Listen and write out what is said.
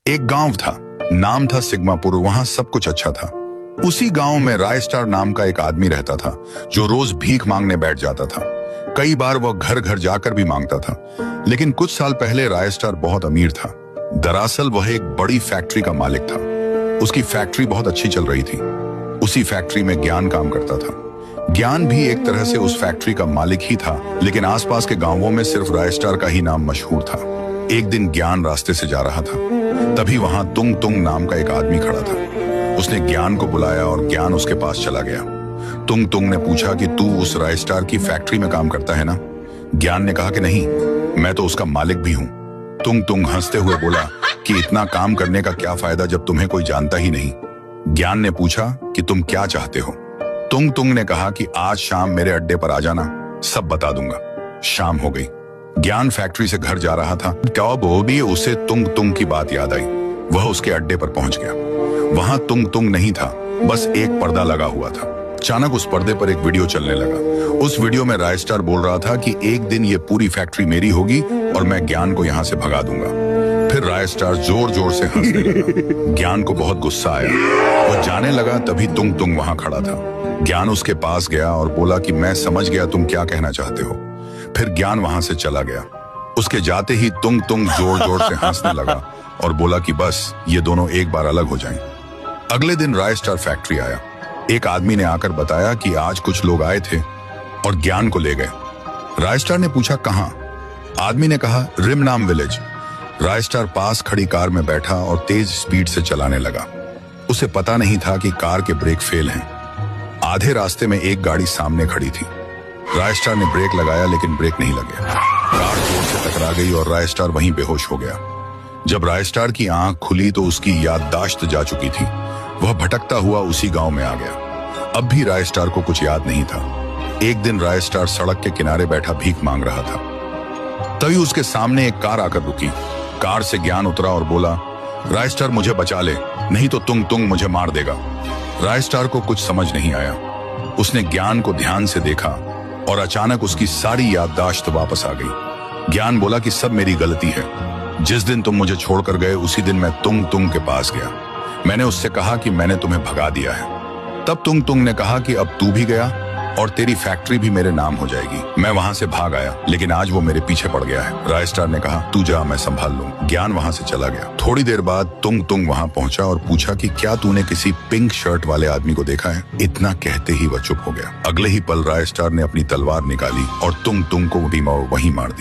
एक गांव था, नाम था सिग्मापुर। वहां सब कुछ अच्छा था। उसी गांव में राय स्टार नाम का एक आदमी रहता था जो रोज भीख मांगने बैठ जाता था। कई बार वह घर घर जाकर भी मांगता था। लेकिन कुछ साल पहले राय स्टार बहुत अमीर था। दरअसल वह एक बड़ी फैक्ट्री का मालिक था। उसकी फैक्ट्री बहुत अच्छी चल रही थी। उसी फैक्ट्री में ज्ञान काम करता था। ज्ञान भी एक तरह से उस फैक्ट्री का मालिक ही था, लेकिन आसपास के गांवों में सिर्फ राय स्टार का ही नाम मशहूर था। एक दिन ज्ञान रास्ते से जा रहा था, तभी वहां तुंग तुंग नाम का एक आदमी खड़ा था। उसने ज्ञान को बुलाया और ज्ञान उसके पास चला गया। तुंग तुंग ने पूछा कि तू उस राय स्टार की फैक्ट्री में काम करता है ना? ज्ञान ने कहा कि नहीं, मैं तो उसका मालिक भी हूं। तुंग तुंग हंसते हुए बोला कि इतना काम करने का क्या फायदा जब तुम्हें कोई जानता ही नहीं। ज्ञान ने पूछा कि तुम क्या चाहते हो? तुंग तुंग ने कहा कि आज शाम मेरे अड्डे पर आ जाना, सब बता दूंगा। शाम हो गई। ज्ञान फैक्ट्री से घर जा रहा था, तब भी उसे तुंग तुंग की बात याद आई। वह उसके अड्डे पर पहुंच गया। वहां तुंग तुंग नहीं था, बस एक पर्दा लगा हुआ था। अचानक उस पर्दे पर एक वीडियो चलने लगा। उस वीडियो में राय स्टार बोल रहा था कि एक दिन ये पूरी फैक्ट्री मेरी होगी और मैं ज्ञान को यहाँ से भगा दूंगा। फिर राय स्टार जोर जोर से हंसने लगा। ज्ञान को बहुत गुस्सा आया। वो जाने लगा, तभी तुंग तुंग वहां खड़ा था। ज्ञान उसके पास गया और बोला कि मैं समझ गया तुम क्या कहना चाहते हो। फिर ज्ञान वहां से चला गया। उसके जाते ही तुंग तुंग जोर जोर से हंसने लगा और बोला कि बस ये दोनों एक बार अलग हो जाएं। अगले दिन राय स्टार फैक्ट्री आया। एक आदमी ने आकर बताया कि आज कुछ लोग आए थे और ज्ञान को ले गए। राय स्टार ने पूछा कहां? आदमी ने कहा रिमनाम विलेज। राय स्टार पास खड़ी कार में बैठा और तेज स्पीड से चलाने लगा। उसे पता नहीं था कि कार के ब्रेक फेल हैं। आधे रास्ते में एक गाड़ी सामने खड़ी थी। राय स्टार ने ब्रेक लगाया, लेकिन ब्रेक नहीं लगे। कार जोर से टकरा गई और राय स्टार वहीं बेहोश हो गया। जब राय स्टार की आंख खुली तो उसकी याददाश्त जा चुकी थी। वह भटकता हुआ उसी गांव में आ गया। अब भी राय स्टार को कुछ याद नहीं था। एक दिन राय स्टार सड़क के किनारे बैठा भीख मांग रहा था। तभी उसके सामने एक कार आकर रुकी। कार से ज्ञान उतरा और बोला, राय स्टार मुझे बचा ले, नहीं तो तुंग तुंग मुझे मार देगा। राय स्टार को कुछ समझ नहीं आया। उसने ज्ञान को ध्यान से देखा और अचानक उसकी सारी याददाश्त वापस आ गई। ज्ञान बोला कि सब मेरी गलती है। जिस दिन तुम मुझे छोड़कर गए उसी दिन मैं तुंग तुंग के पास गया। मैंने उससे कहा कि मैंने तुम्हें भगा दिया है। तब तुंग तुंग ने कहा कि अब तू भी गया और तेरी फैक्ट्री भी मेरे नाम हो जाएगी। मैं वहां से भाग आया, लेकिन आज वो मेरे पीछे पड़ गया है। राय स्टार ने कहा तू जा, मैं संभाल लूं। ज्ञान वहां से चला गया। थोड़ी देर बाद तुंग तुंग वहां पहुंचा और पूछा कि क्या तूने किसी पिंक शर्ट वाले आदमी को देखा है? इतना कहते ही वह चुप हो गया। अगले ही पल राय स्टार ने अपनी तलवार निकाली और तुंग तुंग को भी वहीं मार दिया।